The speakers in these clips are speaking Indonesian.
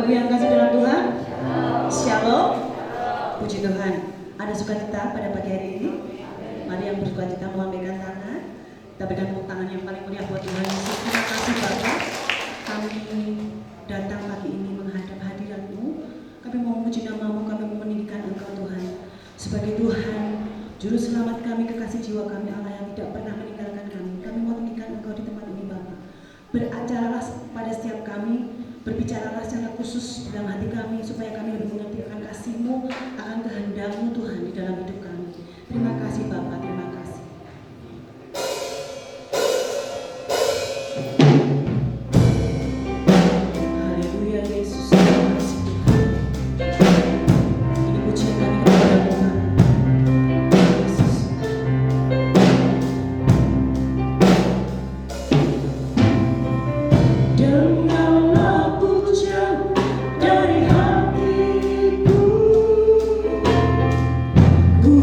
Bapak Ibu yang kasih dalam Tuhan, Shalom. Puji Tuhan. Ada sukacita pada pagi hari ini. Mari yang bersukacita melambaikan tangan. Kita berikan tepuk tangan yang paling mulia buat Tuhan Yesus. Terima kasih Bapak. Kami datang pagi ini menghadap hadirat-Mu. Kami mau memuji nama-Mu, kami mau meninggikan Engkau Tuhan. Sebagai Tuhan, Juru Selamat kami, kekasih jiwa kami, Allah yang tidak pernah meninggalkan kami. Kami mau tinggikan Engkau di tempat ini Bapak. Beracaralah pada setiap kami, berbicaralah secara khusus dalam hati kami, supaya kami lebih mengerti akan kasih-Mu, akan kehendak-Mu Tuhan di dalam hidup kami. Terima kasih Bapak, terima kasih. Haleluya Yesus, terima kasih Tuhan. Ini pujian kami kepada Tuhan. Yesus. Dengarlah pujian dari hatiku, ku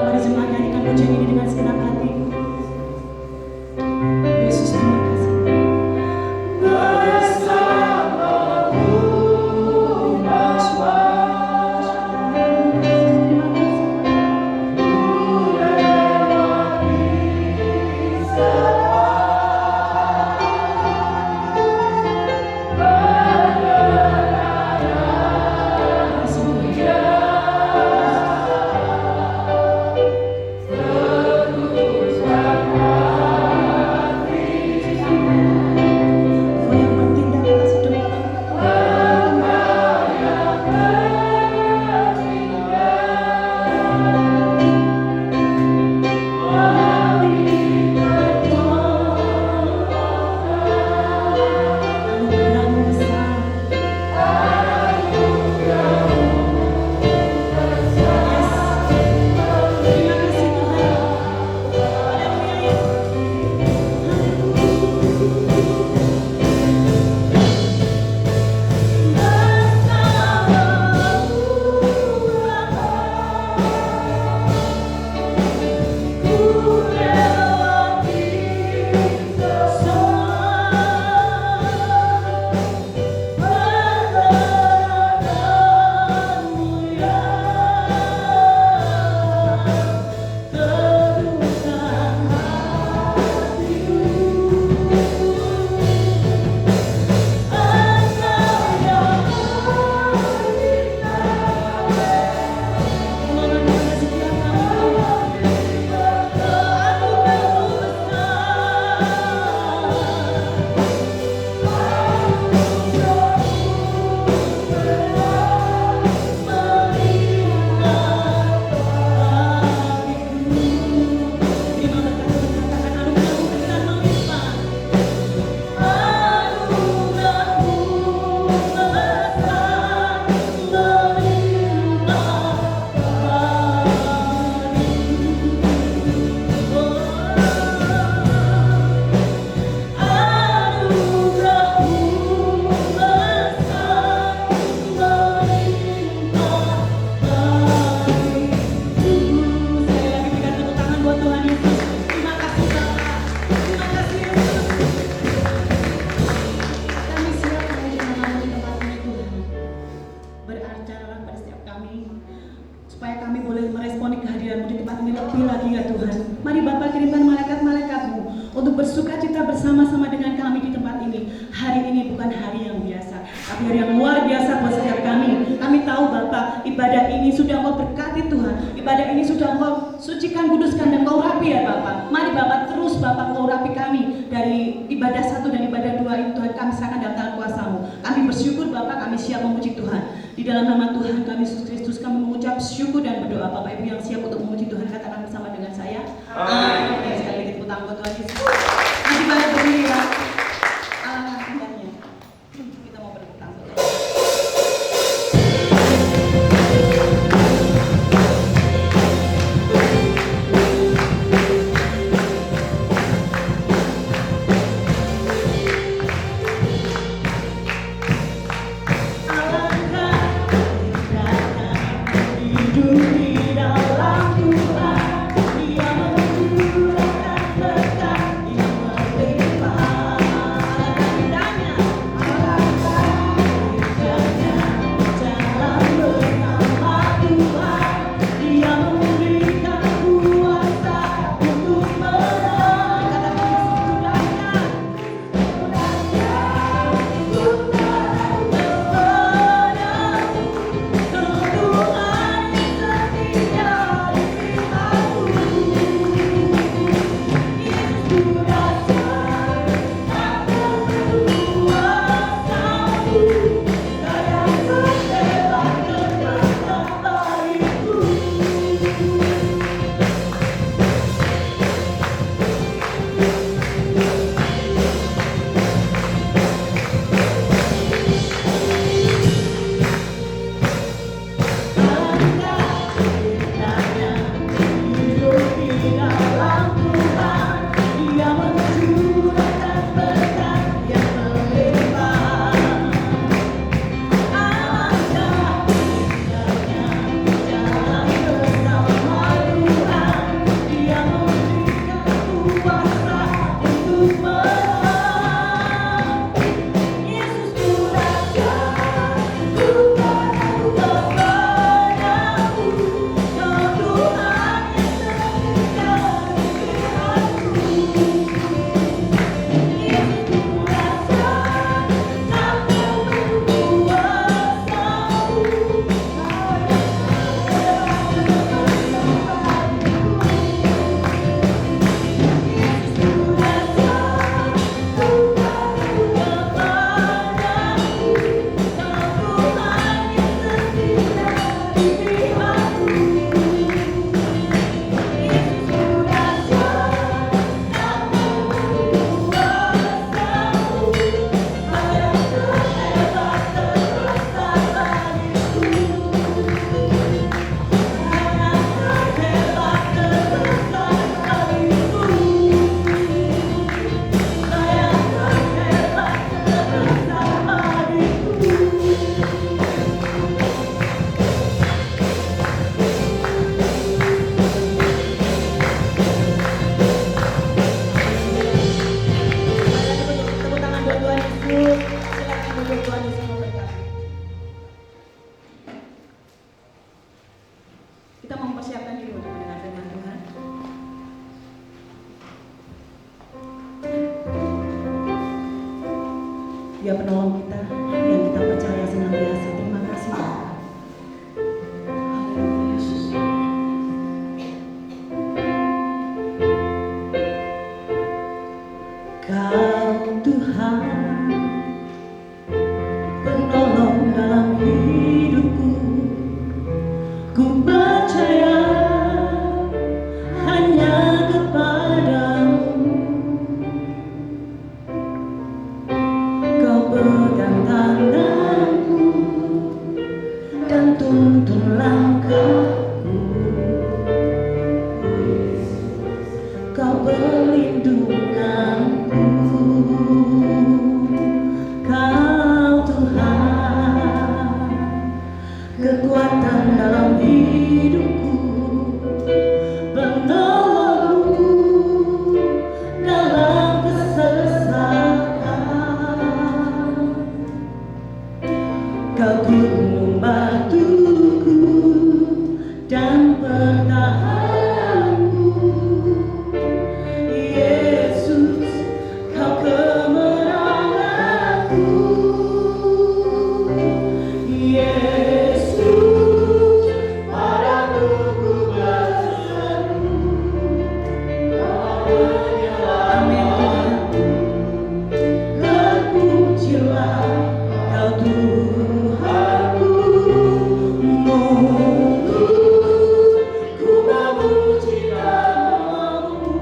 Mari jemaat nyanyikan pujian ini dengan segenap hati. Yesus, terima kasih. Supaya kami boleh meresponi kehadiran-Mu di tempat ini lebih lagi ya Tuhan. Mari Bapa kirimkan malaikat-malaikat-Mu untuk bersuka cita bersama-sama dengan kami di tempat ini. Hari ini bukan hari yang biasa, tapi hari yang luar biasa buat setiap kami. Kami tahu Bapa, ibadah ini sudah Engkau berkati Tuhan. Ibadah ini sudah Engkau sucikan, kuduskan, dan Engkau rapi ya Bapa. Mari Bapa terus Bapa Engkau rapi kami dari ibadah 1 dan ibadah 2 ini Tuhan, kami serahkan dalam tangan kuasa-Mu. Kami bersyukur Bapa, kami siap memuji Tuhan. Di dalam nama Tuhan kami Yesus Kristus kami mengucap syukur dan berdoa. Bapak Ibu yang siap untuk memuji Tuhan katakan bersama dengan saya. Amin. Sekali lagi tepuk tangan buat Tuhan Yesus. Nanti balik berdiri ya. Indahnya. Kita mau bertepuk tangan buat Tuhan. Di dalam Tuhan, Dia memberikan berkat. Kita mempersiapkan diri untuk mendengar firman Tuhan. Dia penolong kita yang kita percaya senantiasa. Terima kasih Bapa. Haleluya Yesus. Kau Tuhan, penolong dalam hidupku. Ku percaya hanya kepadamu. Kau pegang tanganku dan tuntun langkahku. Kau perlindunganku. Kau Tuhan, kekuatan dalam hidupku, penolongku dalam kesesakan. Kau gunung batuku dan pertahananku. Yesus, kau kemenanganku. Yesus, padamu ku berseru. Kau menyelamatkanku. Terpujilah Kau Tuhanku. Munggu ku memuji namamu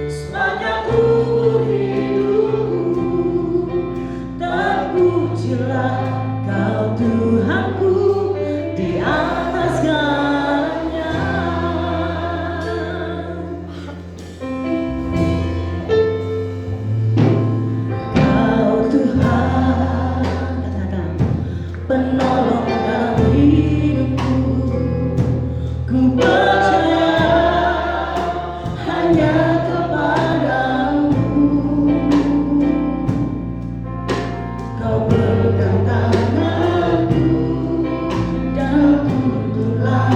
sepanjang umur hidupku. Terpujilah Kau Tuhanku di atas segalanya. Kau Tuhan, katakan, penolong dalam hidupku. Ku percaya hanya kepadamu. Kau pegang tanganku dan tuntun langkahku.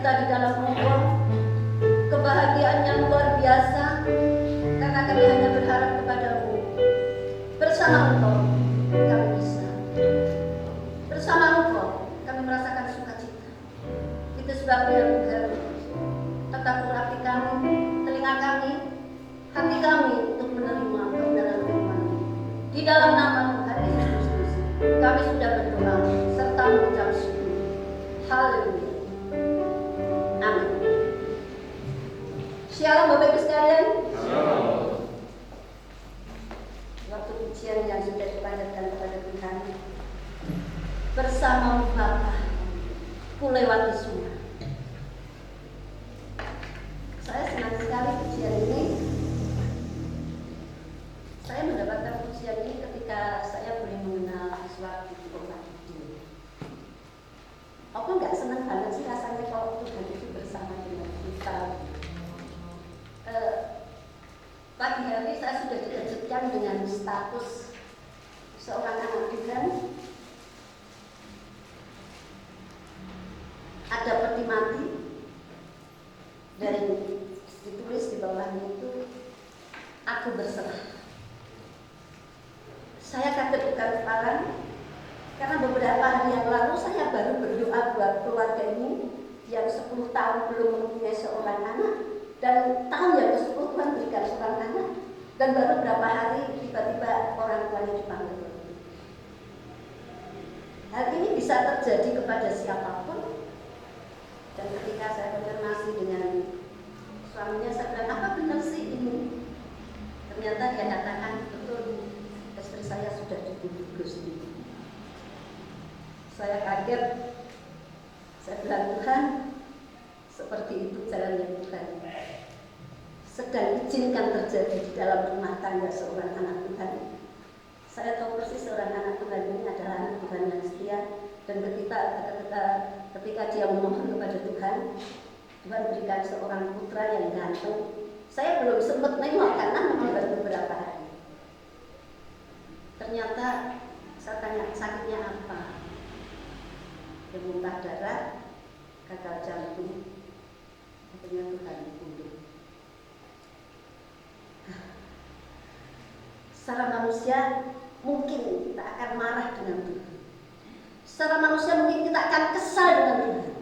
kita di dalam Engkau, kebahagiaan yang luar biasa, karena kami hanya berharap kepadamu. Bersama Engkau kami bisa, bersama Engkau kami merasakan sukacita. Itu sebabnya Tuhan, tetap urapi kami, telinga kami, hati kami untuk menerima kebenaran firman. Di dalam nama Tuhan Yesus Kristus, kami sudah berdoa serta mengucap syukur. Haleluya. Amin. Shalom Bapak Ibu sekalian. Waktu pujian yang sudah dipanjatkan kepada Tuhan, bersama Bapa ku lewati sungai. Saya senang sekali pujian ini. Saya mendapatkan pujian ini ketika saya boleh mengenal suatu orang itu. Aku nggak senang banget sih rasanya kalau Tuhan itu bersama dengan kita. Pagi hari saya sudah dikejutkan dengan status seorang anak Tuhan. Ada peti mati dan ditulis di bawahnya itu, aku berserah. Saya kaget bukan kepala karena beberapa hari yang lalu saya baru berdoa buat keluarga ini yang 10 tahun belum mempunyai seorang anak, dan tahun yang ke-10 Tuhan berikan seorang anak, dan baru berapa hari tiba-tiba orang tuanya dipanggil. Hal ini bisa terjadi kepada siapapun. Dan ketika saya konfirmasi dengan suaminya, saya bilang, apa benar sih ini? Ternyata dia katakan, betul, istri saya sudah dibunuh Gusti. Saya kaget. Saya bilang, Tuhan, seperti itu jalannya Tuhan. Sedang izinkan terjadi di dalam rumah tangga seorang anak Tuhan. Saya tahu persis seorang anak Tuhan ini adalah anak Tuhan yang setia. Dan ketika dia memohon kepada Tuhan, Tuhan berikan seorang putra yang ganteng. Saya belum sempat nengok karena memang baru beberapa hari. Ternyata saya tanya, sakitnya apa? Dia muntah darah, gagal jantung. Akhirnya Tuhan dibunuh. Secara manusia mungkin kita akan marah dengan Tuhan. Secara manusia mungkin kita akan kesal dengan Tuhan.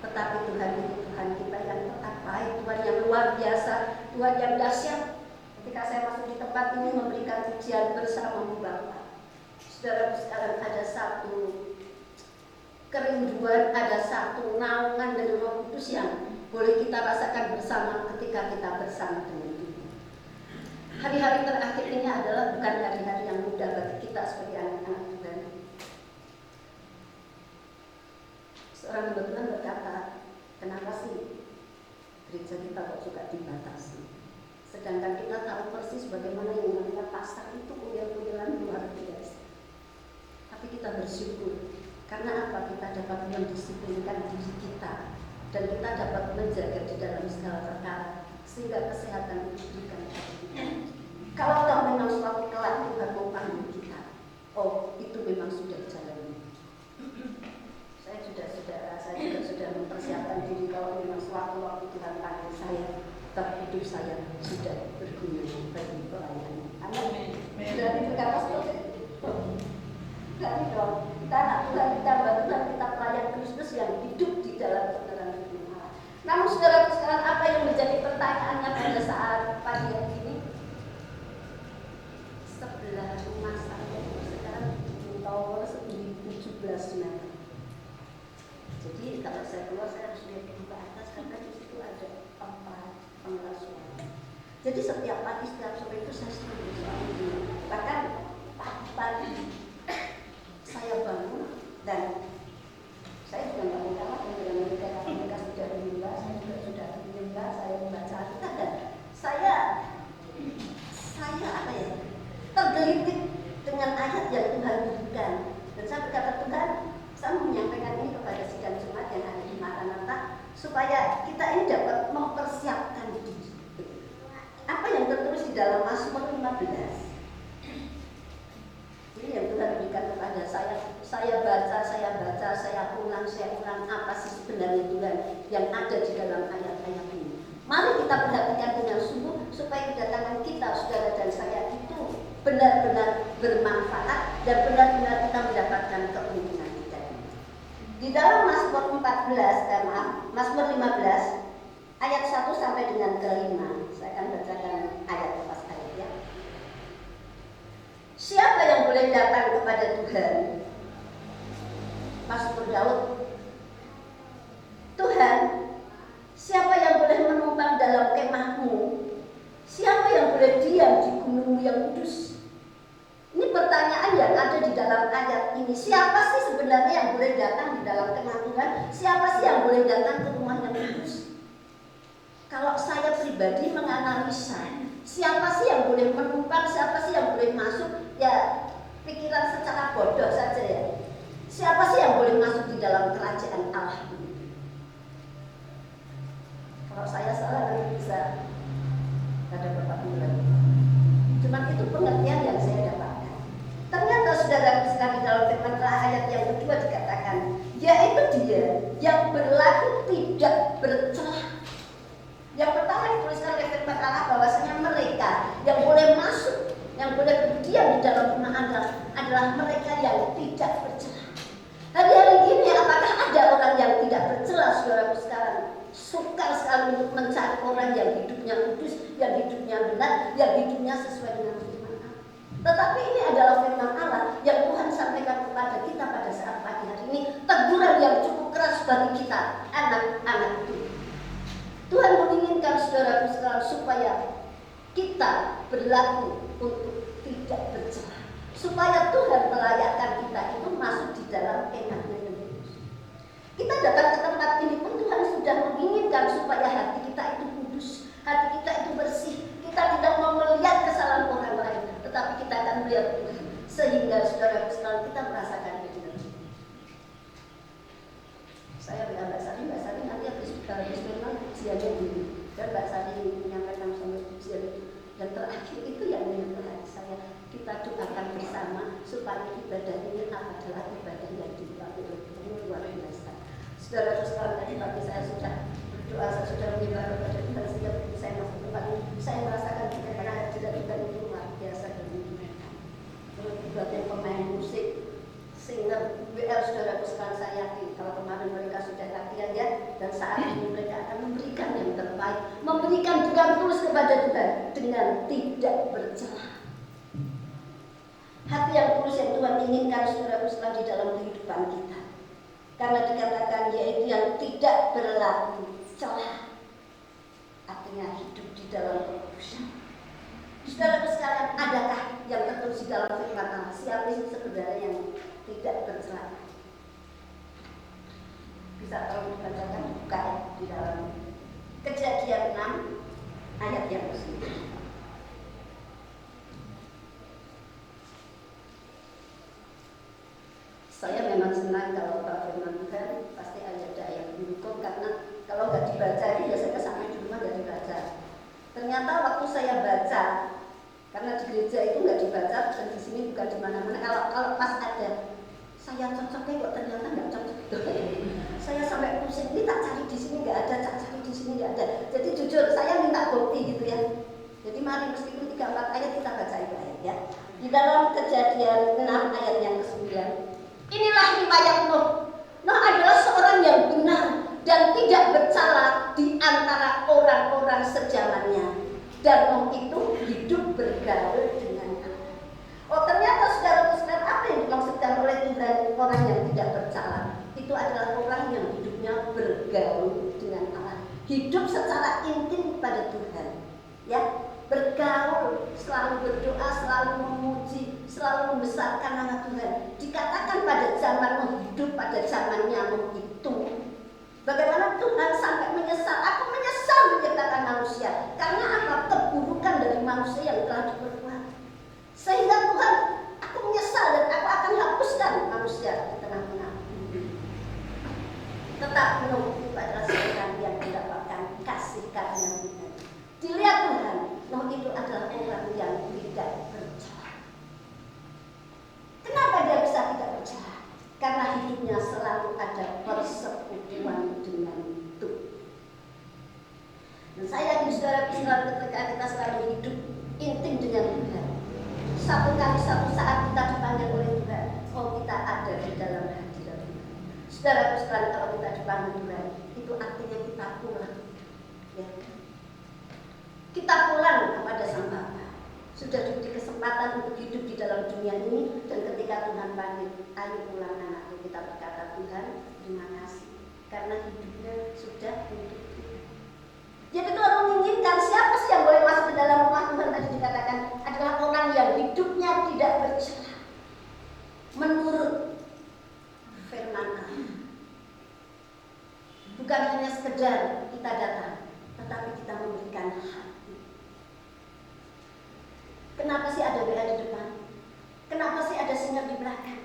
Tetapi Tuhan itu Tuhan kita yang tetap baik, Tuhan yang luar biasa, Tuhan yang dahsyat. Ketika saya masuk di tempat ini memberikan pujian bersama Bapa, saudara sekarang ada satu kerinduan, ada satu naungan dari Roh Kudus yang boleh kita rasakan bersama ketika kita bersama dengan Tuhan. Hari-hari terakhir ini adalah bukan hari-hari yang mudah bagi kita sebagai anak-anak Tuhan. Seorang kebetulan berkata, kenapa sih gereja kita kok juga dibatasi? Sedangkan kita tahu persis bagaimana yang namanya pastor itu kuyang-kuyangan luar biasa. Tapi kita bersyukur, karena apa? Kita dapat mendisiplinkan diri kita, dan kita dapat menjaga di dalam segala perkara, sehingga kesehatan itu diberikan kepada kita. Kalau memang suatu kelak Tuhan mau panggil kita, oh itu memang sudah jalannya. Saya juga sudah mempersiapkan diri kalau memang suatu waktu Tuhan panggil saya, tetap hidup saya sudah berguna bagi pelayanan. Amin. Berarti berkata seperti itu. Berarti dong, kita anak Tuhan, kita bantu Tuhan, kita pelayan Kristus yang hidup di dalam kebenaran firman. Namun saudara sekarang apa yang menjadi pertanyaannya pada saat pagi hari ini? Sebelah rumah saya sekarang di tower 17 meter. Jadi kalau saya keluar saya harus lihat ke atas karena di situ ada tempat pengeras suara. Jadi setiap pagi, setiap sore itu saya sendiri soal ini. Bahkan pagi-pagi saya bangun dan saya juga nggak mau kalah dengan mereka sudah menyembah, saya juga sudah menyembah, saya membaca Alkitab dan saya apa ya, tergelitik dengan ayat yang Tuhan berikan. Dan saya berkata, Tuhan, saya menyampaikan ini kepada sidang jemaat yang ada di Maranatha supaya kita ini dapat mempersiapkan diri. Apa yang tertulis di dalam Mazmur 15? Ini yang Tuhan berikan kepada saya saya baca, saya ulang apa sih sebenarnya Tuhan yang ada di dalam ayat-ayat ini. Mari kita perhatikan dengan sungguh supaya kedatangan kita, saudara dan saya itu benar-benar bermanfaat dan benar-benar kita mendapatkan keuntungan kita. Di dalam Mazmur 15 ayat 1 sampai dengan ke-5, saya akan bacakan ayat lepas ayat ya. Siapa yang boleh datang kepada Tuhan? Mazmur Daud. Tuhan, siapa yang boleh menumpang dalam kemah-Mu? Siapa yang boleh diam di gunung-Mu yang kudus? Ini pertanyaan yang ada di dalam ayat ini. Siapa sih sebenarnya yang boleh datang di dalam kemah Tuhan? Siapa sih yang boleh datang ke rumah yang kudus? Kalau saya pribadi menganalisa, siapa sih yang boleh menumpang, siapa sih yang boleh masuk? Ya, pikiran secara bodoh saja ya. Siapa sih yang boleh masuk di dalam kerajaan Allah ini? Kalau saya salah nanti bisa ada beberapa bulan. Cuman itu pengertian yang saya dapatkan. Ternyata saudara sekali di dalam firman ayat yang kedua dikatakan, yaitu dia yang berlaku tidak bercelah. Yang pertama dituliskan oleh firman Allah bahwasanya mereka yang boleh masuk, yang boleh berdiam di dalam rumah Allah adalah mereka yang tidak bercelah. Hari-hari ini apakah ada orang yang tidak bercelah, saudaraku sekarang? Sukar sekali untuk mencari orang yang hidupnya kudus, yang hidupnya benar, yang hidupnya sesuai dengan firman Allah. Tetapi ini adalah firman Allah yang Tuhan sampaikan kepada kita pada saat pagi hari ini, teguran yang cukup keras bagi kita, anak-anak itu. Tuhan menginginkan saudaraku sekarang supaya kita berlaku untuk tidak bercelah, supaya Tuhan melayakkan kita itu masuk di dalam kemah-Nya yang kudus. Kita datang ke tempat ini pun Tuhan sudah menginginkan supaya hati kita itu kudus, hati kita itu bersih. Kita tidak mau melihat kesalahan orang lain, tetapi kita akan melihat Tuhan, sehingga saudara sekalian kita merasakan itu. Saya bilang Mbak Sari nanti habis memang usianya dulu, dan Mbak Sari menyampaikan sama usia. Dan terakhir itu yang menyentuh hati saya, kita doakan bersama supaya ibadah ini adalah ibadah yang dilakukan oleh Tuhan luar biasa. Saudara sekalian, tadi pagi saya sudah berdoa, saya sudah menyembah kepada Tuhan sehingga saya masuk tempat ini, saya merasakan bagaimana hadirat Tuhan itu luar biasa dan menyenangkan. Buat yang pemain musik, singer, WL, saudara sekalian, saya yakin kalau kemarin mereka sudah latihan ya, dan saat ini mereka akan memberikan yang terbaik, memberikan dengan tulus kepada Tuhan dengan tidak bercelah. Hati yang tulus yang Tuhan inginkan saudara sekalian di dalam kehidupan kita. Karena dikatakan yaitu yang tidak berlaku celah, artinya hidup di dalam kekudusan. Saudara sekalian, adakah yang tertulis di dalam firman Allah? Siapa sih sebenarnya yang tidak bercelah? Bisa tolong dibacakan, buka di dalam Kejadian 6 ayat yang ke-9. Saya memang senang kalau firman Tuhan pasti ada ayat mendukung, karena kalau nggak dibaca ini biasanya sampai di rumah nggak dibaca. Ternyata waktu saya baca, karena di gereja itu nggak dibaca dan di sini bukan di mana-mana. Kalau pas ada, saya cocoknya kok ternyata nggak cocok. Saya sampai pusing, ini tak cari di sini nggak ada, tak cari di sini nggak ada. Jadi jujur saya minta bukti gitu ya. Jadi mari meskipun 3-4 ayat kita baca ayat ya. Di dalam Kejadian 6 ayat yang ke-9. Inilah riwayat Nuh. Nuh adalah seorang yang benar dan tidak bercela di antara orang-orang sejamannya. Dan Nuh itu hidup bergaul dengan Allah. Oh, ternyata saudara-saudara, apa yang dimaksudkan oleh Tuhan orang yang tidak bercela? Itu adalah orang yang hidupnya bergaul dengan Allah, hidup secara intim pada Tuhan, ya, bergaul, selalu berdoa, selalu memuji, selalu membesarkan nama Tuhan. Dikatakan pada zaman Nuh, hidup pada zamannya Nuh itu, bagaimana Tuhan sampai menyesal. Aku menyesal menciptakan manusia. Karena apa? Keburukan dari manusia yang telah diperbuat. Sehingga Tuhan, aku menyesal dan aku akan hapuskan manusia di tengah-tengah. Tetapi Nuh itu adalah seorang yang mendapatkan kasih karunia Tuhan. Dilihat Tuhan, Nuh itu adalah orang yang tidak bercela. Kenapa dia bisa tidak bercela? saudara ketika kita selalu hidup intim dengan Tuhan, satu kali satu saat kita dipanggil oleh Tuhan, oh kita ada di dalam hadirat Tuhan. Saudara, kalau kita dipanggil Tuhan, itu artinya kita pulang. Ya. Kita pulang kepada Sang Bapa. Sudah diberi kesempatan untuk hidup di dalam dunia ini, dan ketika Tuhan panggil, ayo pulang anakku, kita berkata, Tuhan terima kasih karena hidupnya sudah untuk Tuhan. Jadi Tuhan menginginkan siapa sih yang boleh masuk ke dalam rumah Tuhan, tadi dikatakan adalah orang yang hidupnya tidak bercela menurut firman Allah. Bukan hanya sekedar kita datang, tetapi kita memberikan hati. Kenapa sih ada WA di depan? Kenapa sih ada sinyal di belakang?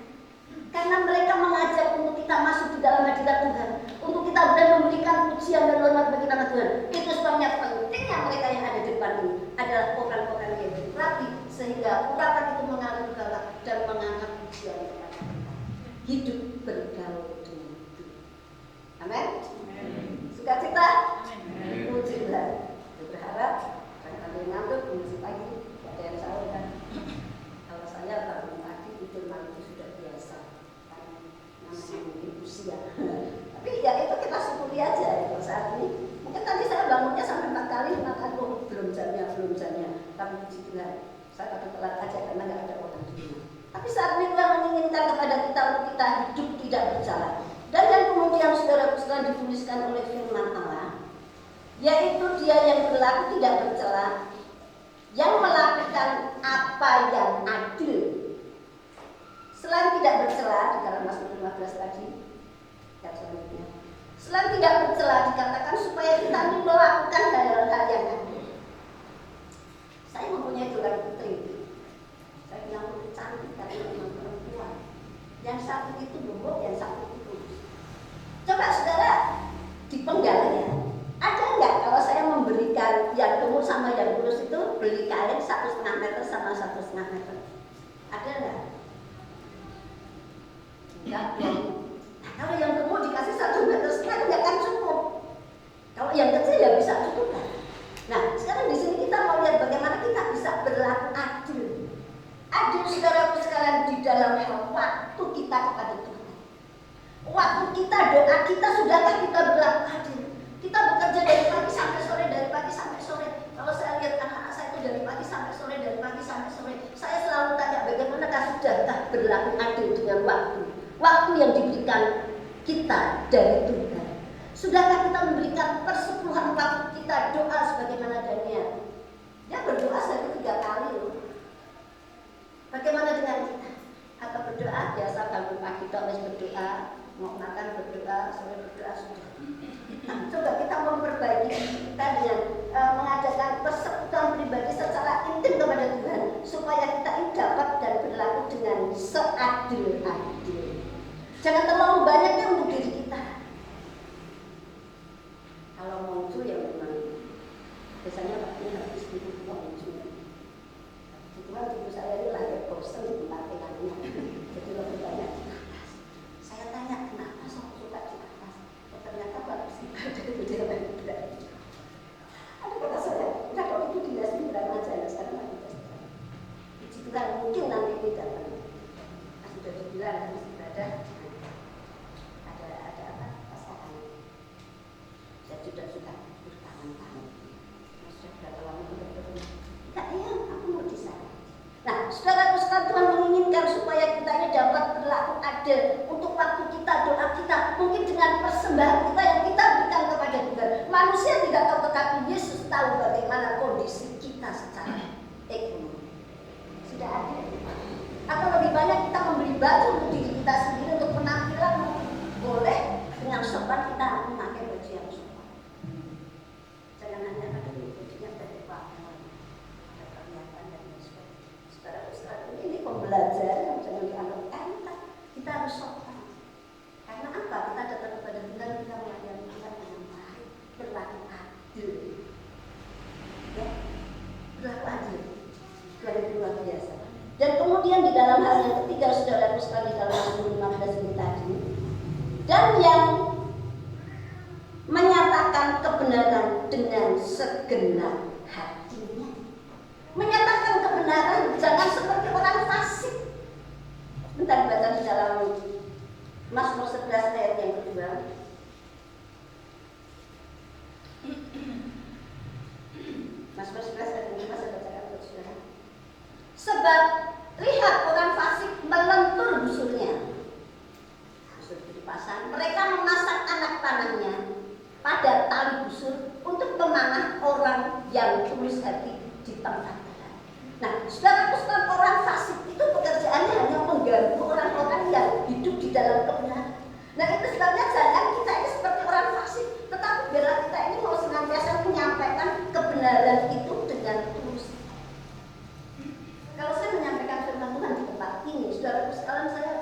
Karena mereka mengajak untuk kita masuk di dalam hadirat Tuhan, untuk kita boleh memberikan pujian dan hormat bagi nama Tuhan. Itu sebabnya pentingnya mereka yang ada di depan ini adalah orang-orang yang rapi, sehingga urapan itu mengalir galak dan mengangkat pujian kepada kita. Hidup bergaul dengan Tuhan. Amin. Sukacita. Puji Tuhan. Berharap kalian ngantuk masih pagi. Yang saya kan, kalau saya bangun pagi itu memang sudah biasa, karena namanya mungkin usia. Tapi ya itu kita syukuri aja ya, saat ini. Mungkin tadi saya bangunnya sampai 4 kali, maka belum jamnya. Tapi puji Tuhan, saya takut telat aja karena nggak ada orang di rumah. Tapi saat ini Tuhan menginginkan kepada kita untuk kita hidup tidak berjalan. Dan yang kemudian saudara-saudara dituliskan oleh firman Allah, yaitu dia yang berlaku tidak bercela, yang melakukan apa yang adil. Selain tidak bercela di dalam Mazmur 15 tadi, yang selanjutnya, selain tidak bercela dikatakan supaya kita melakukan hal-hal yang adil. Saya mempunyai 2 putri. Saya bilang putri cantik karena memang perempuan. Yang satu itu gemuk, yang satu itu kurus. Coba saudara dipenggal ya. Ada nggak kalau saya memberikan yang gemuk sama yang kurus itu beli kain 1,5 meter sama 1,5 meter? Ada nggak? Enggak. Nah, kalau yang gemuk dikasih 1,5 meter nggak akan cukup. Kalau yang kecil ya bisa cukup kan? Nah, sekarang di sini kita mau lihat bagaimana kita bisa berlaku adil. Adil saudaraku sekalian di dalam hal waktu kita kepada Tuhan. Waktu kita, doa kita, sudahkah kita berlaku adil? Kita bekerja dari pagi sampai sore, dari pagi sampai sore. Kalau saya lihat anak-anak saya itu dari pagi sampai sore, dari pagi sampai sore, saya selalu tanya bagaimanakah sudahkah berlaku adil dengan waktu? Waktu yang diberikan kita dari Tuhan. Sudahkah kita memberikan persepuluhan waktu kita doa sebagaimana Daniel? Dia berdoa sehari 3 kali loh. Bagaimana dengan kita? Atau berdoa biasa bangun pagi kita harus berdoa, mau makan berdoa, sore berdoa sudah. Nah, coba kita memperbaiki kita dengan mengadakan persekutuan pribadi secara intim kepada Tuhan, supaya kita ini dapat dan berlaku dengan seadil-adil. Jangan terlalu banyaknya untuk diri kita. Kalau muncul ya memang biasanya waktunya habis di muncul. Cuma ibu saya ini lahir bosan di tempat tinggalnya, jadi lebih banyak di atas. Saya tanya kenapa suka di atas? Ternyata bagus sih, jadi dia tidak. Ada kata saya, udah kalau itu dia sendirian aja, sekarang lagi tes. Puji Tuhan mungkin nanti ini datang. Sudah dibilang harus ibadah. Ada apa? Pasangan. Saya sudah suka bertangan-tangan. Sudah berapa lama sudah bertemu? Enggak ya, aku mau di sana. Nah, saudara Tuhan menginginkan supaya kita ini dapat berlaku adil untuk waktu kita, doa kita, mungkin dengan persembahan kita yang kita berikan kepada Tuhan. Manusia tidak tahu, tetapi Yesus tahu bagaimana kondisi kita secara ekonomi. Sudah adil. Atau lebih banyak kita memberi baju untuk diri kita sendiri untuk penampilan, boleh dengan sopan kita memakai baju yang sopan. Jangan hanya ada bajunya dari Pak. Ini pembelajaran, jangan dianggap enteng. Kita harus sopan. Karena apa? Kita datang kepada Tuhan, kita melayani Tuhan dengan baik, berlaku adil. Ya, berlaku adil. Tuhan itu luar biasa. Dan kemudian di dalam hal yang ketiga, saudara sekali di dalam Mazmur 15 ini tadi, dan yang menyatakan kebenaran kebenaran dengan segenap hatinya. Menyatakan kebenaran, jangan seperti orang fasik. Bentar baca di dalam Mazmur 11 ayat yang kedua. Mazmur 11 ayat yang kedua saya bacakan untuk saudara. Sebab lihat orang fasik melentur busurnya. Busur dipasang. Mereka memasang anak panahnya pada tali busur untuk memanah orang yang tulus hati di tempat. Nah, saudara-saudara, orang fasik itu pekerjaannya hanya mengganggu orang-orang yang hidup di dalam kebenaran. Nah, itu sebabnya jangan kita ini seperti orang fasik, tetapi biarlah kita ini mau senantiasa menyampaikan kebenaran itu dengan tulus. Kalau saya menyampaikan firman Tuhan di tempat ini, saudara sekalian, saya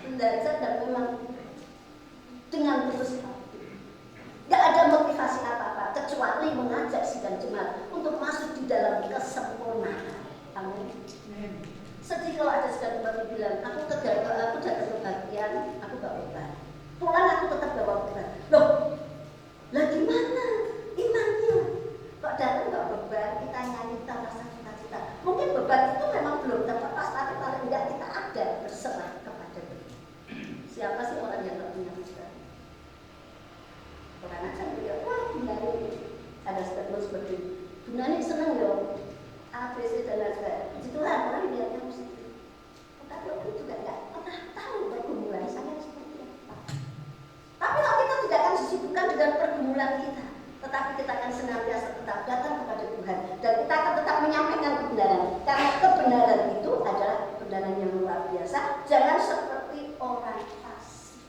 belajar dan memang dengan tulus hati. Gak ada motivasi apa-apa kecuali mengajak sidang jemaat untuk masuk di dalam kesempurnaan. Amin. Sedih kalau ada sedang bapak bilang, aku datang kebahagiaan, aku gak beban. Pulang aku tetap bawa beban. Loh, lah gimana imannya? Kok datang gak beban, kita nyanyi, kita rasa cita-cita. Mungkin beban itu memang belum terlepas, tapi paling enggak kita ada berserah kepada Tuhan. Siapa sih orang yang gak punya beban? Orang aja bilang, wah Bunda ini ada statement seperti itu. Bunda ini seneng loh. ABC dan lain-lain. Puji Tuhan, orang lihatnya positif. Tetapi aku juga nggak pernah tahu pergumulan saya seperti apa. Tapi kalau kita tidak akan disibukkan dengan pergumulan kita, tetapi kita akan senantiasa tetap datang kepada Tuhan dan kita akan tetap menyampaikan kebenaran. Karena kebenaran itu adalah kebenaran yang luar biasa. Jangan seperti orang fasik.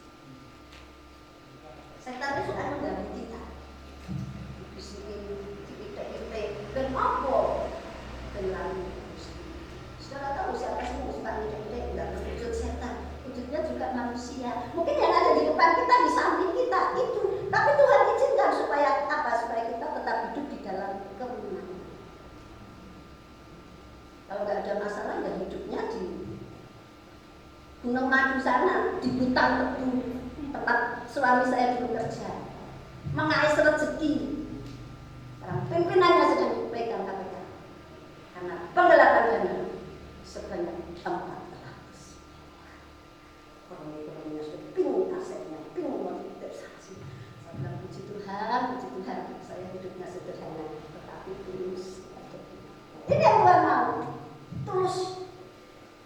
Setan itu akan mengganggu kita. Di sini, di kita, dan apa? Saudara tahu siapa sih musuh ide tidak berwujud setan, wujudnya juga manusia. Mungkin yang ada di depan kita, di samping kita itu, tapi Tuhan izinkan supaya apa? Supaya kita tetap hidup di dalam kemenangan. Kalau nggak ada masalah, ya hidupnya di Gunung Madu sana, di hutan tebu tempat suami saya dulu kerja, mengais rezeki. Pimpinannya sedang dipegang KPK. Karena penggelapan dana sebanyak 400 orang-orangnya sudah bingung asetnya, bingung motif saksi. Saya bilang puji Tuhan, saya hidupnya sederhana, tetapi tulus. Ini yang Tuhan mau, tulus.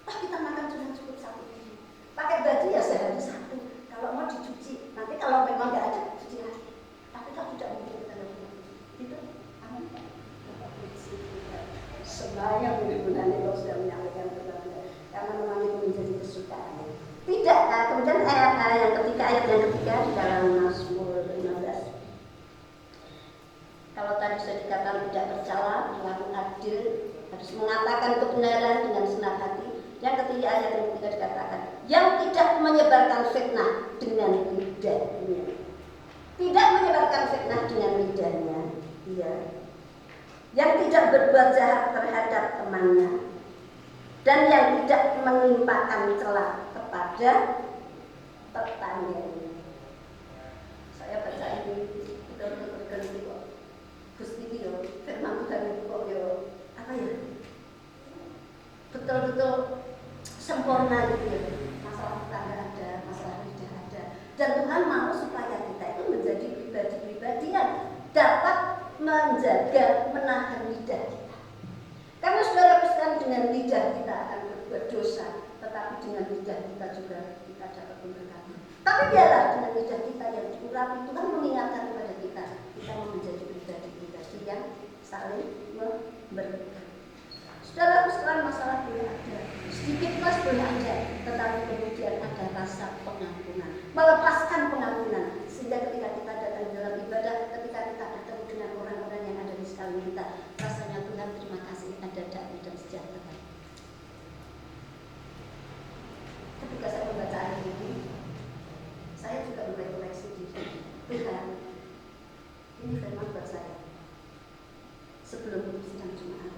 Kita makan cuma cukup satu piring. Pakai baju ya sehari satu. Kalau mau dicuci, nanti kalau memang nggak ada cuci lagi. Tapi kalau tidak mungkin kita lakukan itu. Amin. Sembahyang mudah-mudahan kalau sudah menyampaikan kepada karena memang itu menjadi kesukaan. Tidak, kemudian ayat yang ketiga di dalam Mazmur 15. Kalau tadi sudah dikatakan tidak bercela, berlaku adil, harus mengatakan kebenaran dengan senang hati. Yang ketiga ayat yang ketiga dikatakan yang tidak menyebarkan fitnah dengan lidahnya. Tidak menyebarkan fitnah dengan lidahnya. Iya. Yang tidak berbuat jahat terhadap temannya dan yang tidak menimpakan celah kepada tetangganya. Saya baca ini betul-betul terganti kok. Gusti ini loh, firman Tuhan itu kok yo apa ya? Betul-betul sempurna gitu ya. Masalah tetangga ada, masalah lidah ada, dan Tuhan mau supaya kita itu menjadi pribadi-pribadi yang dapat menjaga, menahan lidah kita. Karena saudara sekalian, dengan lidah kita akan berbuat dosa, tetapi dengan lidah kita juga kita dapat memberkati. Tapi biarlah dengan lidah kita yang diurapi, Tuhan mengingatkan kepada kita mau menjadi pribadi-pribadi yang saling memberikan. Saudara sekalian, masalah boleh ada, sedikit mas boleh ada, tetapi kemudian ada rasa pengampunan, melepaskan pengampunan, sehingga ketika kita datang dalam ibadah, ketika kita datang dengan orang-orang yang ada di sekeliling kita, rasanya Tuhan terima kasih ada damai dan sejahtera. Ketika saya membaca ayat ini, saya juga mulai koreksi diri. Tuhan, ini firman buat saya sebelum sidang Jumat.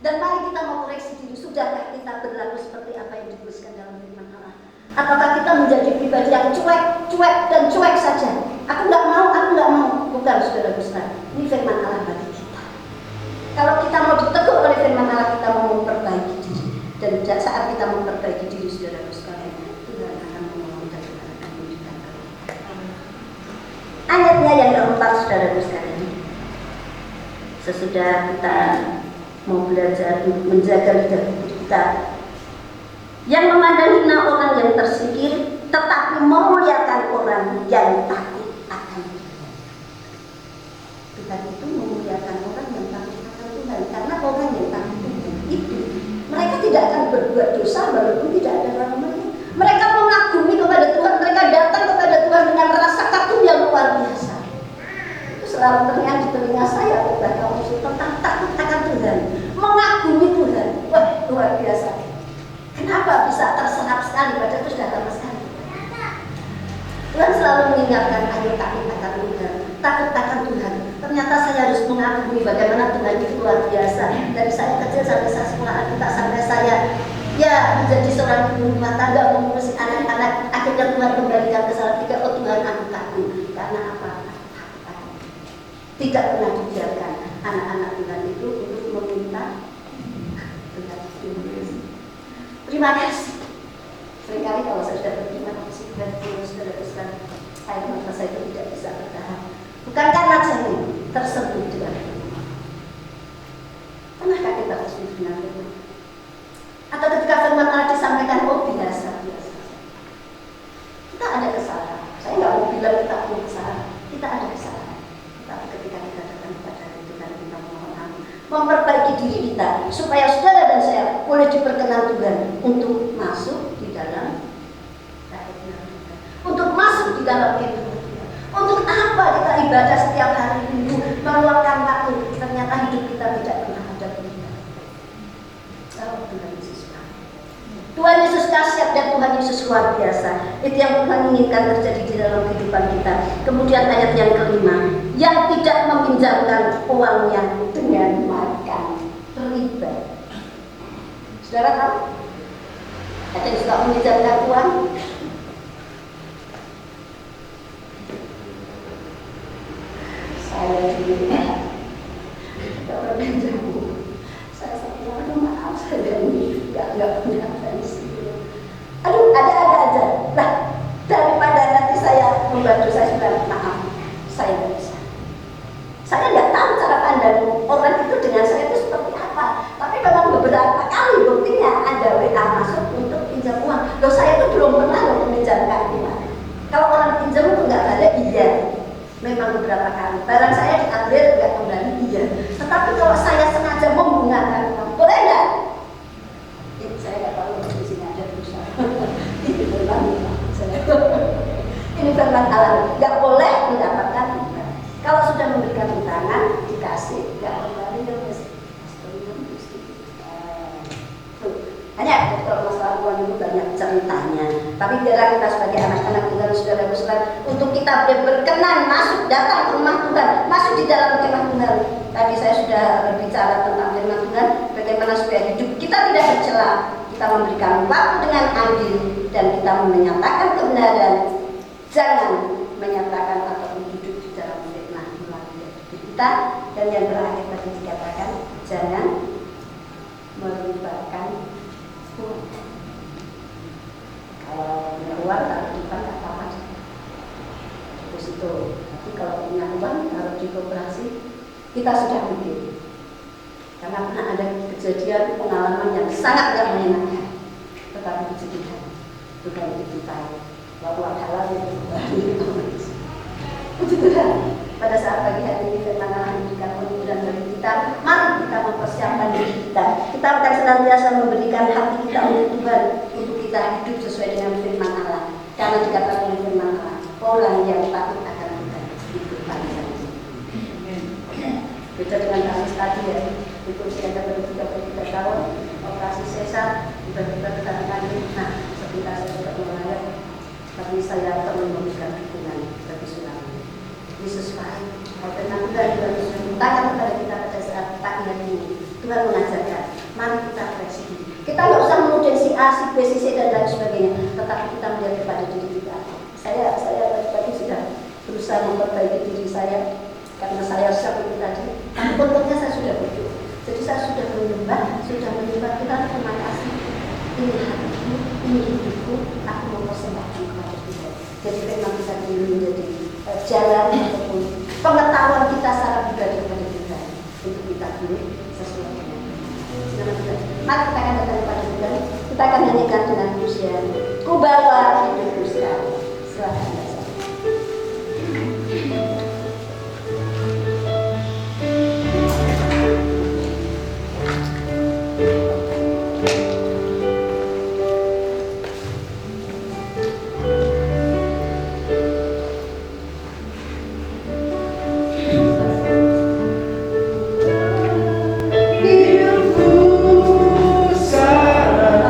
Dan mari kita mau koreksi diri, sudahkah kita berlaku seperti apa yang dituliskan dalam firman Allah? Apakah kita menjadi pribadi yang cuek dan cuek saja? Aku nggak mau. Bukan, saudara besar. Ini firman Allah bagi kita. Kalau kita mau ditegur oleh firman Allah, kita mau memperbaiki diri. Dan saat kita memperbaiki diri, saudara sekalian, Tuhan akan menolong dan Tuhan akan memberikan kebaikan. Ayatnya yang keempat, saudara sekalian. Sesudah kita mau belajar menjaga lidah kita, yang memandang hina orang yang tersingkir, tetapi memuliakan orang yang takut akan Tuhan. Tuhan itu memuliakan orang yang takut akan Tuhan, karena orang yang takut Tuhan itu mereka tidak akan berbuat dosa walaupun tidak ada ramanya. Mereka mengagumi kepada Tuhan, mereka datang kepada Tuhan dengan rasa takut yang luar biasa. Itu selalu terngiang di telinga saya kepada kaum tentang takut akan Tuhan, mengagumi Tuhan. Wah, luar biasa. Kenapa bisa terserap sekali, padahal itu sudah lama sekali. Tuhan selalu mengingatkan, ayo takut akan Tuhan, takut akan Tuhan. Ternyata saya harus mengagumi bagaimana Tuhan itu luar biasa. Dari saya kecil sampai saya sekolah kita, sampai saya menjadi seorang ibu rumah tangga, mengurusi anak-anak. Akhirnya Tuhan kembalikan ke Salatiga. Oh Tuhan, aku takut. Karena apa? Aku takut. Tidak pernah dibiarkan anak-anak Tuhan itu untuk meminta Tuhan. Terima kasih. Seringkali kalau saya sudah berterima kasih dan sudah besar, air mata saya itu tidak bisa bertahan. Bukan karena saya tersebut dengan firman. Pernahkah kita tersebut dengan firman? Atau ketika firman Allah disampaikan, oh biasa. Kita ada kesalahan. Saya nggak mau bilang kita punya kesalahan. Kita ada kesalahan. Tapi ketika kita datang kepada Tuhan, kita mohon amin, memperbaiki diri kita supaya saudara dan saya boleh diperkenan Tuhan untuk masuk di dalam kerajaan Tuhan, untuk masuk di dalam kehidupan Tuhan. Untuk apa kita ibadah setiap hari Minggu, meluangkan waktu, ternyata hidup kita tidak pernah ada perubahan. Oh Tuhan Yesus, Tuhan Yesus dahsyat dan Tuhan Yesus luar biasa. Itu yang Tuhan inginkan terjadi di dalam kehidupan kita. Kemudian ayat yang kelima, yang tidak meminjamkan uangnya dengan makan riba. Saudara tahu? Ada yang suka meminjamkan uang? Saya dulu ada orang pinjam. Saya bilang, aduh maaf, saya nggak punya pensi. Aduh, ada aja. Nah, daripada nanti saya membantu, saya bilang maaf, saya nggak bisa. Saya nggak tahu cara pandang orang itu dengan saya itu seperti apa. Tapi memang beberapa kali buktinya ada WA masuk untuk pinjam uang. Loh, saya itu belum pernah meminjamkan uang. Kalau orang pinjam itu nggak ada, iya. Memang beberapa kali. Barang saya diambil nggak kembali, iya. Tetapi kalau saya sengaja membungakan uang, boleh nggak? Saya nggak tahu di sini ada perusahaan. Ini firman ini firman Allah, nggak boleh mendapatkan riba. Kalau sudah memberikan utangan, dikasih, nggak kembali ya mesti. Hanya kalau masalah uang itu banyak ceritanya. Tapi biarlah kita sebagai anak-anak Tuhan, saudara-saudara, untuk kita berkenan masuk datang ke rumah Tuhan, masuk di dalam kemah Tuhan. Tadi saya sudah berbicara tentang firman Tuhan, bagaimana supaya hidup kita tidak tercela. Kita memberikan waktu dengan adil dan kita menyatakan kebenaran. Jangan menyatakan atau hidup di dalam fitnah melalui kita. Dan yang terakhir tadi dikatakan, jangan melibatkan uang. Kalau punya uang taruh di bank nggak apa-apa. Deposito. Tapi kalau punya uang taruh di koperasi, kita sudah mikir. Karena pernah ada kejadian pengalaman yang sangat tidak menyenangkan, tetapi puji Tuhan, Tuhan itu tahu bahwa halal itu puji Tuhan. Pada saat pagi hari ini firman Allah memberikan penghiburan bagi kita. Mari kita mempersiapkan diri kita. Kita akan senantiasa memberikan hati kita untuk Tuhan, untuk kita hidup sesuai dengan firman Allah. Karena dikatakan oleh firman Allah, orang yang takut akan Tuhan itu panjang. Beda dengan kasus tadi ya, itu usia baru 33 tahun, operasi sesar, tiba-tiba kita kandung. Nah, sebentar saya tidak melayar, tapi saya perlu memberikan dukungan bagi Sulami. Yesus baik, kalau firman Tuhan menyatakan kepada kita pada saat pagi hari ini, Tuhan mengajarkan, mari kita koreksi diri. Kita nggak usah menuding si A, si B, si C dan lain sebagainya, tetapi kita melihat kepada diri kita. Saya tadi sudah berusaha memperbaiki diri saya. seperti itu tadi. Tapi kontennya saya sudah berdoa. Jadi saya sudah menyembah kita terima kasih. Ini hatiku, ini hidupku, aku mau persembahkan kepada Tuhan. Jadi memang kita dulu menjadi jalan ataupun pengetahuan kita secara pribadi kepada Tuhan untuk kita dulu sesuai dengan Tuhan. Mari kita akan datang kepada Tuhan. Kita akan nyanyikan dengan pujian Ku bawa hidupku sekarang. Silakan baca. Hidupku sekarang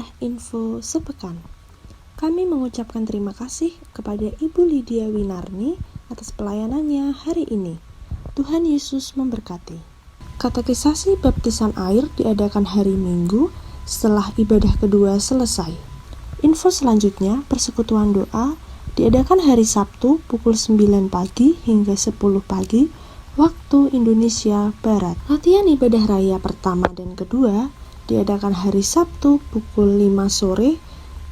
adalah info sepekan. Kami mengucapkan terima kasih kepada Ibu Lydia Winarni atas pelayanannya hari ini. Tuhan Yesus memberkati. Katekisasi baptisan air diadakan hari Minggu setelah ibadah kedua selesai. Info selanjutnya, persekutuan doa diadakan hari Sabtu pukul 9 pagi hingga 10 pagi waktu Indonesia Barat. Latihan ibadah raya pertama dan kedua diadakan hari Sabtu pukul 5 sore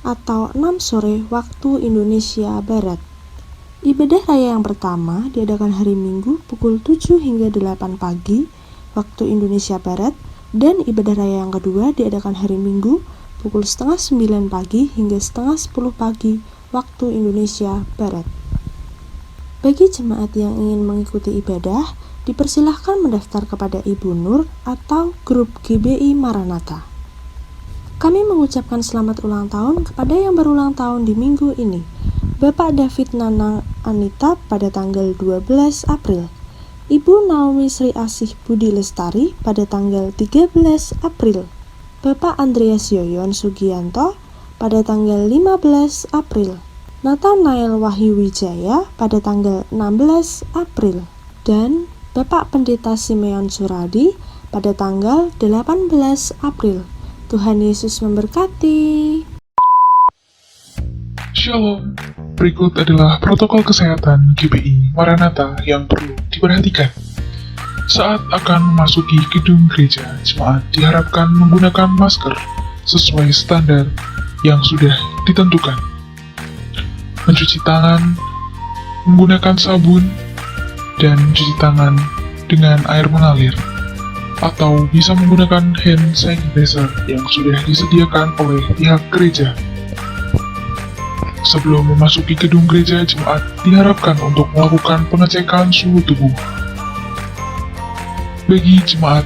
atau 6 sore waktu Indonesia Barat. Ibadah raya yang pertama diadakan hari Minggu pukul 7 hingga 8 pagi waktu Indonesia Barat, dan ibadah raya yang kedua diadakan hari Minggu pukul setengah 9 pagi hingga setengah 10 pagi waktu Indonesia Barat. Bagi jemaat yang ingin mengikuti ibadah, dipersilahkan mendaftar kepada Ibu Nur atau grup GBI Maranatha. Kami mengucapkan selamat ulang tahun kepada yang berulang tahun di minggu ini, Bapak David Nanang Anita pada tanggal 12 April, Ibu Naomi Sri Asih Budi Lestari pada tanggal 13 April, Bapak Andreas Yoyon Sugianto pada tanggal 15 April, Nathanael Wahyu Wijaya pada tanggal 16 April, dan Bapak Pendeta Simeon Suradi pada tanggal 18 April. Tuhan Yesus memberkati. Shalom. Berikut adalah protokol kesehatan GBI Maranatha yang perlu diperhatikan. Saat akan memasuki gedung gereja, jemaat diharapkan menggunakan masker sesuai standar yang sudah ditentukan. Mencuci tangan, menggunakan sabun, dan mencuci tangan dengan air mengalir, atau bisa menggunakan hand sanitizer yang sudah disediakan oleh pihak gereja. Sebelum memasuki gedung gereja, jemaat diharapkan untuk melakukan pengecekan suhu tubuh. Bagi jemaat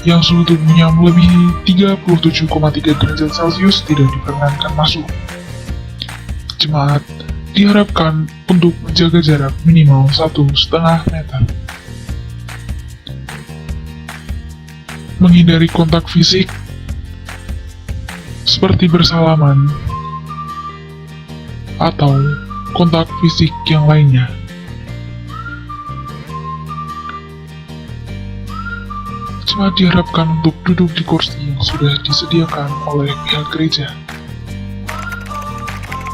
yang suhu tubuhnya melebihi 37,3 derajat Celcius tidak diperkenankan masuk. Jemaat diharapkan untuk menjaga jarak minimal 1,5 meter. Menghindari kontak fisik seperti bersalaman atau kontak fisik yang lainnya. Jemaat diharapkan untuk duduk di kursi yang sudah disediakan oleh pihak gereja.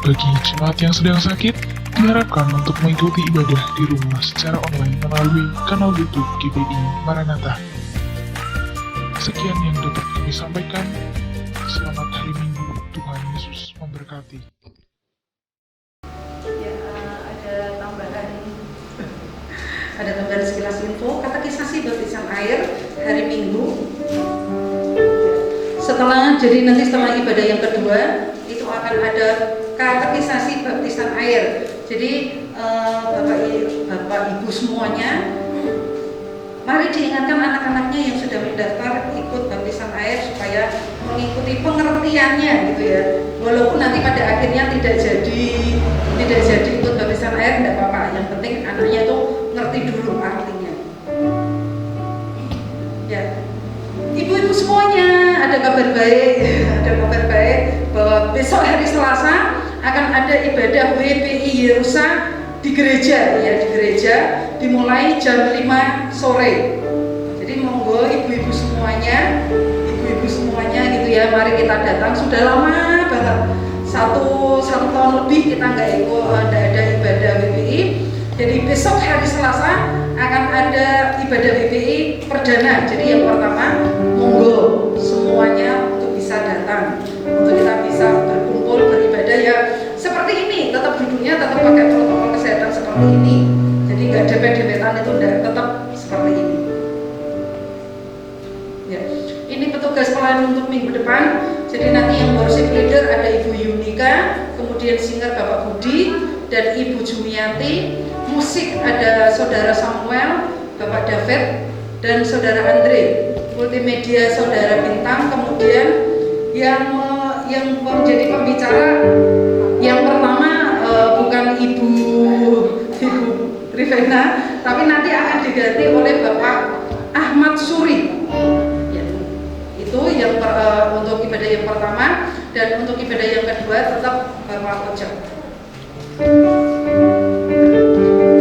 Bagi jemaat yang sedang sakit, diharapkan untuk mengikuti ibadah di rumah secara online melalui kanal YouTube GBI Maranatha. Sekian yang dapat kami sampaikan. Selamat hari Minggu. Tuhan Yesus memberkati. Ya, ada tambahan sekilas info. Katekisasi baptisan air hari Minggu. Jadi setelah ibadah yang kedua itu akan ada katekisasi baptisan air. Jadi Bapak Ibu semuanya, mari diingatkan anak-anaknya yang sudah mendaftar ikut baptisan air supaya mengikuti pengertiannya gitu ya. Walaupun nanti pada akhirnya tidak jadi ikut baptisan air, tidak apa-apa. Yang penting anaknya itu ngerti dulu artinya. Ya, ibu-ibu semuanya ada kabar baik bahwa besok hari Selasa akan ada ibadah WPI Yerusa di gereja dimulai jam 5 sore. Jadi monggo ibu-ibu semuanya gitu ya, mari kita datang. Sudah lama banget, satu tahun lebih kita nggak ada ibadah WPI. Jadi besok hari Selasa akan ada ibadah WPI perdana. Jadi yang pertama, monggo semuanya untuk bisa datang, untuk kita bisa berkumpul beribadah ya seperti ini. Tetap duduknya tetap pakai protokol kesehatan seperti ini. Jadi nggak dempet-dempetan, itu tetap seperti ini. Ya, ini petugas pelayanan untuk minggu depan. Jadi nanti yang worship leader ada Ibu Yunika, kemudian singer Bapak Budi dan Ibu Jumiati. Musik ada Saudara Samuel, Bapak David, dan Saudara Andre. Multimedia Saudara Bintang. Kemudian yang menjadi pembicara yang pertama bukan Ibu Rivena, tapi nanti akan diganti oleh Bapak Ahmad Suri. Ya, itu yang untuk ibadah yang pertama. Dan untuk ibadah yang kedua tetap Bapak Ojek.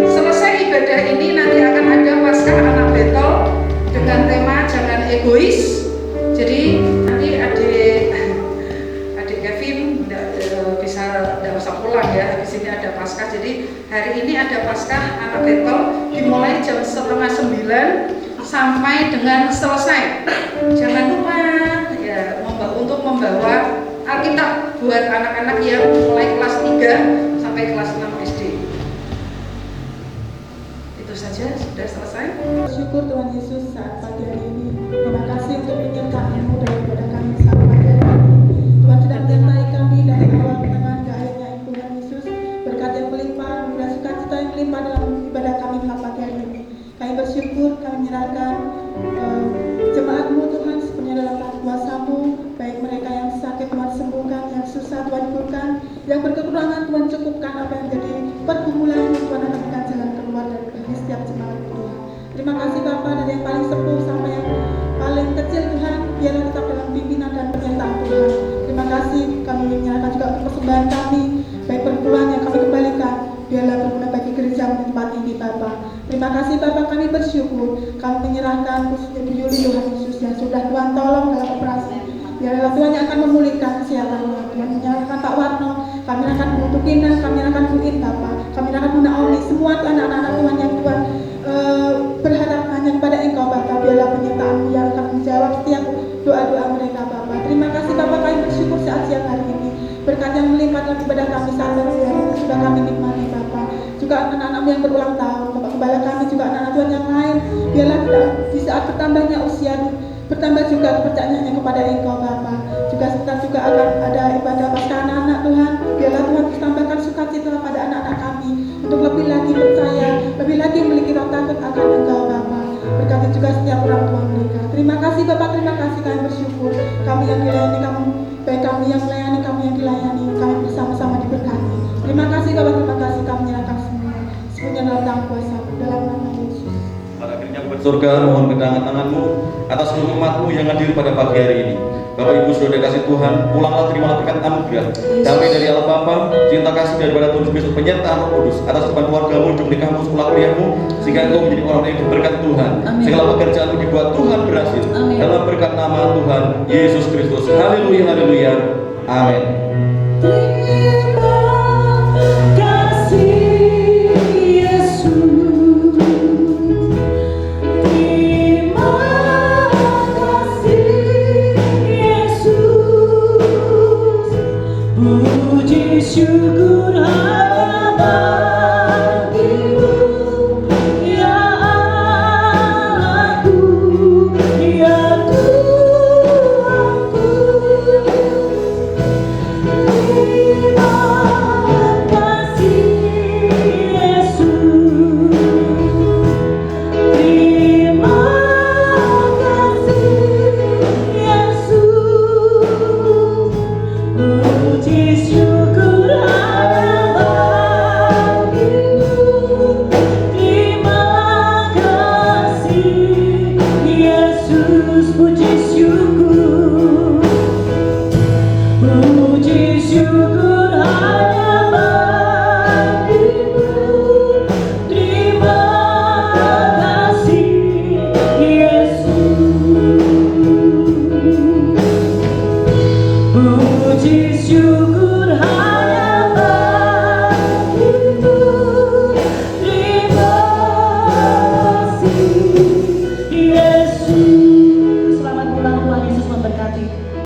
Selesai ibadah ini nanti akan ada Paskah Anak Betel dengan tema jangan egois. Jadi nanti adik Kevin tidak usah pulang ya, habis ini ada Paskah. Jadi hari ini ada Paskah Anak Betel dimulai jam 8:30 sampai dengan selesai. Jangan lupa ya untuk membawa Alkitab buat anak-anak yang mulai kelas 3 sampai kelas 6 SD. Itu saja, sudah selesai. Syukur Tuhan Yesus saat pagi hari ini. Terima kasih untuk penyertaan-Mu daripada kami saat pagi hari ini. Tuhan sudah menyertai kami dari awal pertengahan ke akhirnya. Tuhan Yesus berkat yang melimpah, memberi sukacita yang melimpah dalam ibadah kami saat pagi hari ini. Kami bersyukur, kami menyerahkan jemaat-Mu Tuhan sepenuhnya dalam tangan kuasa-Mu. Baik mereka yang sakit Tuhan sembuhkan, yang susah Tuhan hiburkan, yang berkekurangan Tuhan cukupkan, apa yang jadi pergumulan Tuhan akan berikan jalan keluar dari setiap jemaat Tuhan. Terima kasih Bapa, dari yang paling sepuh sampai yang paling kecil Tuhan, biarlah tetap dalam pimpinan dan penyertaan Tuhan. Terima kasih, kami menyerahkan juga untuk persembahan kami, baik perpuluhan yang kami kembalikan, biarlah berguna bagi gereja di tempat ini Bapa. Terima kasih Bapa, kami bersyukur, kami menyerahkan khususnya Bu Yuli Tuhan Yesus yang sudah Tuhan tolong dalam operasi. Biarlah Tuhan yang akan memulihkan kesehatannya. Tuhan menyerahkan Pak Warno, kami akan untuk Ina, kami akan buin Bapa, kami akan Bu Naomi, semua anak-anak Tuhan yang Tuhan berharap hanya kepada Engkau Bapa. Biarlah penyertaan-Mu yang akan menjawab setiap doa-doa mereka Bapa. Terima kasih Bapa, kami bersyukur saat siang hari ini. Berkat yang melimpah dalam ibadah kami saat pagi hari ini sudah kami nikmati Bapa. Juga anak-anak yang berulang tahun, Bapak Gembala kami juga anak-anak Tuhan yang lain. Biarlah di saat bertambahnya usia, bertambah juga kepercayaannya kepada Engkau Bapa. Juga sebentar juga akan ada ibadah Paskah anak-anak Tuhan. Biarlah Tuhan tambahkan sukacita pada anak-anak kami untuk lebih lagi percaya, lebih lagi memiliki rasa takut akan Engkau Bapa. Berkati juga setiap orang tua mereka. Terima kasih Bapak, terima kasih, kami bersyukur. Kami yang dilayani, baik kami yang melayani, kami yang dilayani, kami bersama-sama diberkati. Terima kasih Bapak, terima kasih, kami menyerahkan semuanya dalam tangan kuasa-Mu, dalam nama Yesus. Pada akhirnya surga, mohon kedangan tangan-Mu atas seluruh umat-Mu yang hadir pada pagi hari ini. Bapak Ibu saudara kasih Tuhan, pulanglah terimalah berkat anugerah damai dari Allah Bapa, cinta kasih daripada Tuhan Yesus, penyertaan Roh Kudus atas depan keluarga-Mu, hidup nikahmu, sekolah kuliahmu, sehingga engkau menjadi orang yang diberkati Tuhan. Segala pekerjaan-Mu dibuat Tuhan berhasil. Dalam berkat nama Tuhan Yesus Kristus. Haleluya, haleluya. Amin. Syukur hanya bagimu, ya Allahku, ya Tuhanku. Terima kasih Yesus, terima kasih Yesus. Puji syukur Puji syukur